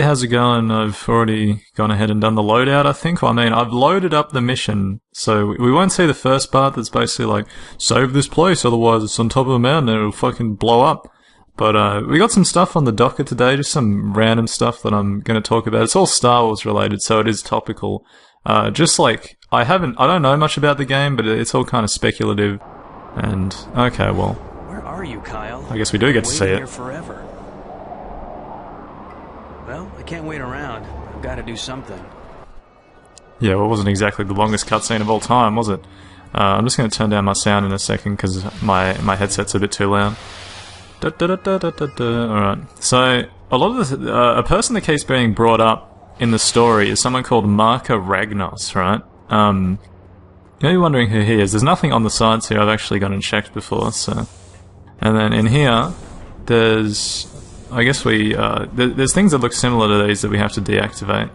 how's it going? I've already gone ahead and done the loadout, I think. Well, I mean, I've loaded up the mission, so we won't see the first part that's basically like, save this place, otherwise it's on top of a mountain and it'll fucking blow up. But we got some stuff on the docket today, just some random stuff that I'm going to talk about. It's all Star Wars related, so it is topical. Just like, I don't know much about the game, but it's all kind of speculative. And, okay, well. Where are you, Kyle? I guess we do get to see it. Here forever. Well, I can't wait around. I've got to do something. Yeah, well, it wasn't exactly the longest cutscene of all time, was it? I'm just going to turn down my sound in a second, because my headset's a bit too loud. Alright, so a lot of a person that keeps being brought up in the story is someone called Marka Ragnos, right? You're wondering who he is. There's nothing on the sides here. I've actually gone and checked before, so... And then in here, there's... I guess there's things that look similar to these that we have to deactivate.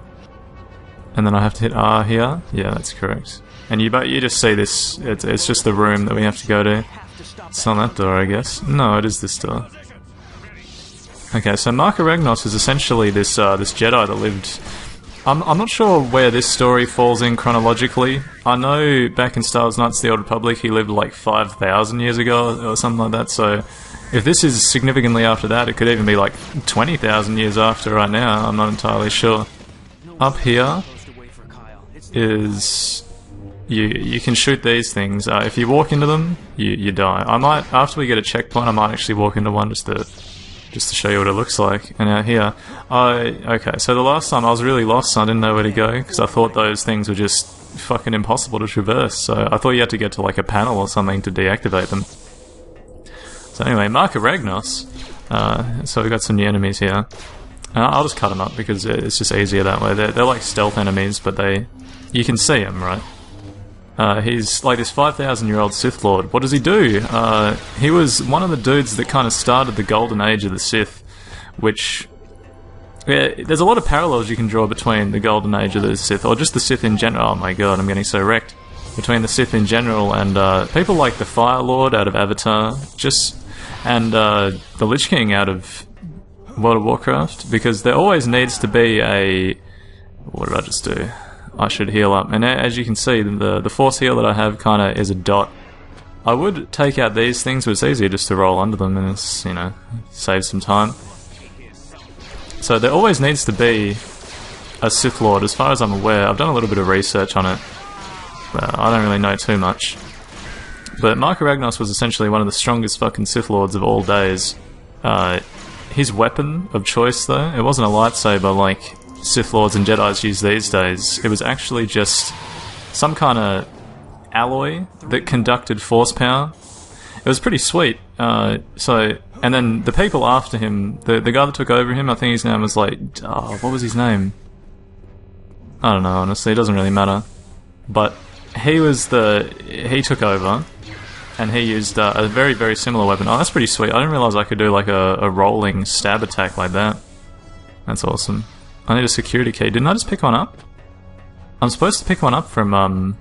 And then I have to hit R here. Yeah, that's correct. And you just see this, it's just the room that we have to go to. It's on that door, I guess. No, it is this door. Okay, so Marka Ragnos is essentially this Jedi that lived... I'm not sure where this story falls in chronologically. I know back in Star Wars Knights of the Old Republic he lived like 5,000 years ago or something like that, so if this is significantly after that, it could even be like 20,000 years after right now, I'm not entirely sure. Up here is... You can shoot these things. If you walk into them, you die. I might, after we get a checkpoint, I might actually walk into one just to show you what it looks like. And out here, okay, so the last time I was really lost, so I didn't know where to go, because I thought those things were just fucking impossible to traverse, so I thought you had to get to like a panel or something to deactivate them. So anyway, Marka Ragnos, so we've got some new enemies here. I'll just cut them up, because it's just easier that way. They're like stealth enemies, but you can see them, right? He's like this 5,000-year-old Sith Lord. What does he do? He was one of the dudes that kind of started the golden age of the Sith, which... Yeah, there's a lot of parallels you can draw between the golden age of the Sith, or just the Sith in general. Oh my god, I'm getting so wrecked. Between the Sith in general and people like the Fire Lord out of Avatar, and the Lich King out of World of Warcraft, because there always needs to be a... What did I just do? I should heal up, and as you can see, the force heal that I have kind of is a dot. I would take out these things, but it's easier just to roll under them, and it's, you know, saves some time. So there always needs to be a Sith Lord, as far as I'm aware. I've done a little bit of research on it, but I don't really know too much. But Marka Ragnos was essentially one of the strongest fucking Sith Lords of all days. His weapon of choice, though, it wasn't a lightsaber like Sith Lords and Jedis use these days. It was actually just some kind of alloy that conducted force power. It was pretty sweet. And then the people after him, the guy that took over him, I think his name was like, what was his name? I don't know, honestly, it doesn't really matter. But he took over, and he used a very, very similar weapon. Oh, that's pretty sweet. I didn't realise I could do like a rolling stab attack like that. That's awesome. I need a security key. Didn't I just pick one up? I'm supposed to pick one up from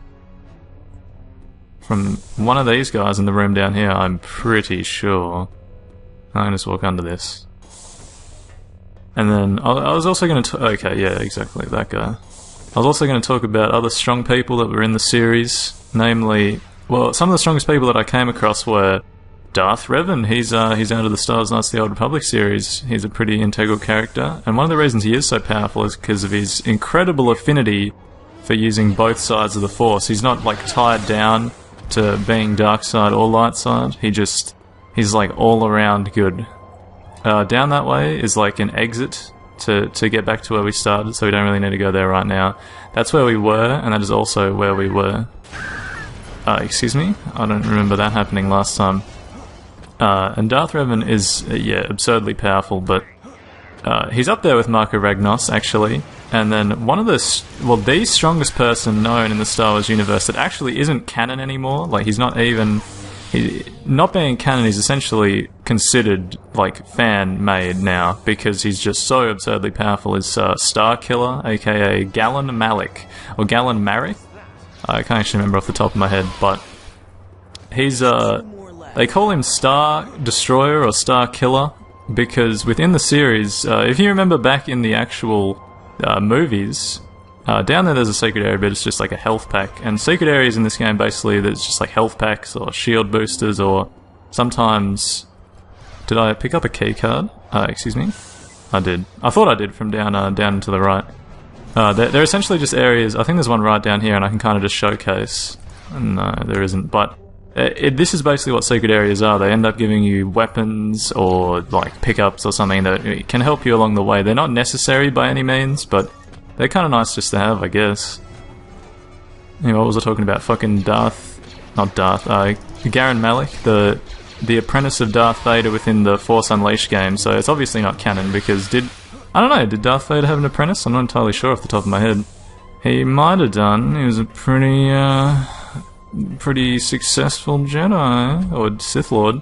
one of these guys in the room down here, I'm pretty sure. I'm gonna just walk under this. And then, I was also gonna okay, yeah, exactly, that guy. I was also gonna talk about other strong people that were in the series, namely, well, some of the strongest people that I came across were Darth Revan. He's out of the Star Wars Knights of the Old Republic series. He's a pretty integral character, and one of the reasons he is so powerful is because of his incredible affinity for using both sides of the Force. He's not like tied down to being dark side or light side. He's like all around good. Down that way is like an exit to get back to where we started, so we don't really need to go there right now. That's where we were, and that is also where we were. Excuse me? I don't remember that happening last time. And Darth Revan is, yeah, absurdly powerful, but he's up there with Marka Ragnos, actually. And then one of the strongest person known in the Star Wars universe that actually isn't canon anymore, like he's not even... not being canon is essentially considered, like, fan-made now, because he's just so absurdly powerful, is Star Killer, aka Galen Malik, or Galen Marek? I can't actually remember off the top of my head, but he's, they call him Star Destroyer or Star Killer, because within the series, if you remember back in the actual movies, down there's a secret area, but it's just like a health pack. And secret areas in this game, basically, there's just like health packs or shield boosters, or sometimes... Did I pick up a key card? Excuse me? I did. I thought I did from down to the right. They're essentially just areas. I think there's one right down here, and I can kind of just showcase. No, there isn't. But this is basically what secret areas are. They end up giving you weapons or like pickups or something that can help you along the way. They're not necessary by any means, but they're kind of nice just to have, I guess. Anyway, what was I talking about? Fucking Garen Malik, the apprentice of Darth Vader within the Force Unleashed game. So it's obviously not canon because did Darth Vader have an apprentice? I'm not entirely sure off the top of my head. He might have done. He was a pretty successful Jedi or Sith Lord.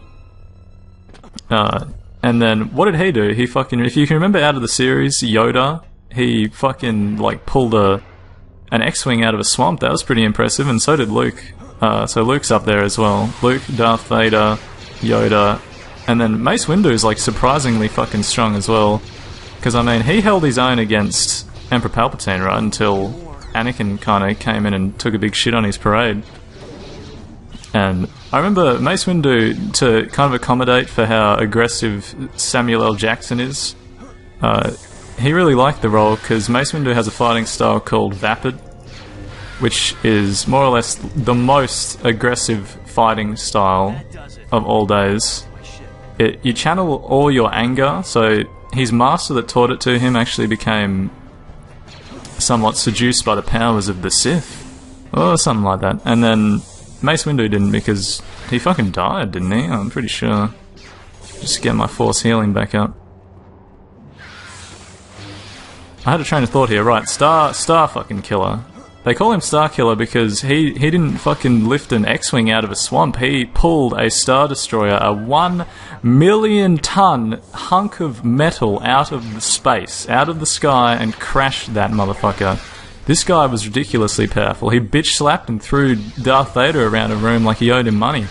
And then what did he do? He fucking, if you can remember out of the series, Yoda, he fucking like pulled an X-wing out of a swamp. That was pretty impressive, and so did Luke. So Luke's up there as well. Luke, Darth Vader, Yoda, and then Mace Windu's like surprisingly fucking strong as well. Because I mean, he held his own against Emperor Palpatine, right, until Anakin kind of came in and took a big shit on his parade. And I remember Mace Windu, to kind of accommodate for how aggressive Samuel L. Jackson is, he really liked the role because Mace Windu has a fighting style called Vapid, which is more or less the most aggressive fighting style of all days. You channel all your anger, so his master that taught it to him actually became somewhat seduced by the powers of the Sith, or something like that. And then Mace Windu didn't, because he fucking died, didn't he? I'm pretty sure. Just get my force healing back up. I had a train of thought here, right, Star fucking Killer. They call him Star Killer because he didn't fucking lift an X-Wing out of a swamp. He pulled a Star Destroyer, a 1 million ton hunk of metal out of the space, out of the sky, and crashed that motherfucker. This guy was ridiculously powerful. He bitch slapped and threw Darth Vader around a room like he owed him money.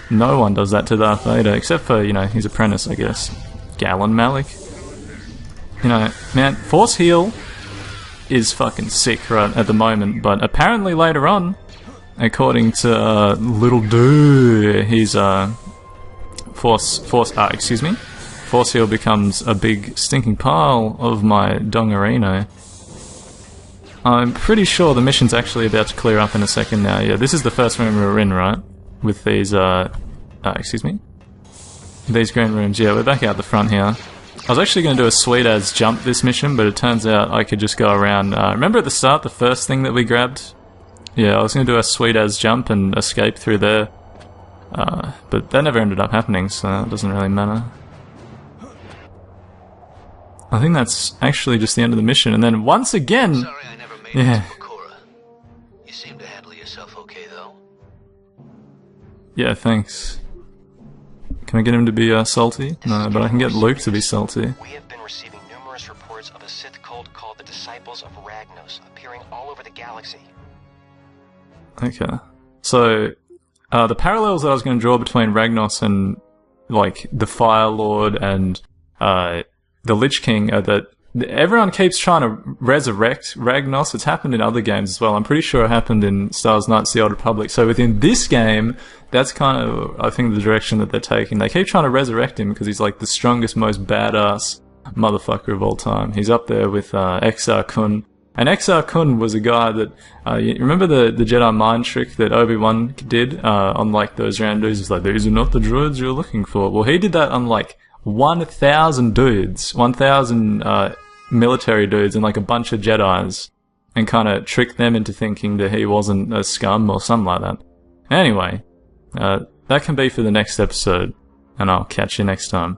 No one does that to Darth Vader, except for, you know, his apprentice, I guess. Galen Malik. You know, man, Force Heal is fucking sick right at the moment, but apparently later on, according to Little Dude, he's Force Heal becomes a big stinking pile of my dongarino. I'm pretty sure the mission's actually about to clear up in a second now. Yeah, this is the first room we're in, right? With these, these green rooms. Yeah, we're back out the front here. I was actually going to do a sweet-as jump this mission, but it turns out I could just go around. Remember at the start, the first thing that we grabbed? Yeah, I was going to do a sweet-as jump and escape through there. But that never ended up happening, so it doesn't really matter. I think that's actually just the end of the mission, and then once again... Sorry I never made it to Bakura. You seem to handle yourself okay, though. Yeah, thanks. Can I get him to be salty? No, but I can get Luke to be salty. We have been receiving numerous reports of a Sith cult called the Disciples of Ragnos appearing all over the galaxy. Okay. So, the parallels that I was going to draw between Ragnos and, like, the Fire Lord and the Lich King are that everyone keeps trying to resurrect Ragnos. It's happened in other games as well. I'm pretty sure it happened in Star Wars Knights of the Old Republic. So within this game, that's kind of, I think, the direction that they're taking. They keep trying to resurrect him because he's like the strongest, most badass motherfucker of all time. He's up there with Exar Kun. And Exar Kun was a guy that, you remember the Jedi mind trick that Obi-Wan did on like those random dudes? It's like, these are not the droids you're looking for. Well, he did that on like 1,000 dudes, 1,000 military dudes and like a bunch of Jedis, and kind of tricked them into thinking that he wasn't a scum or something like that. Anyway, that can be for the next episode, and I'll catch you next time.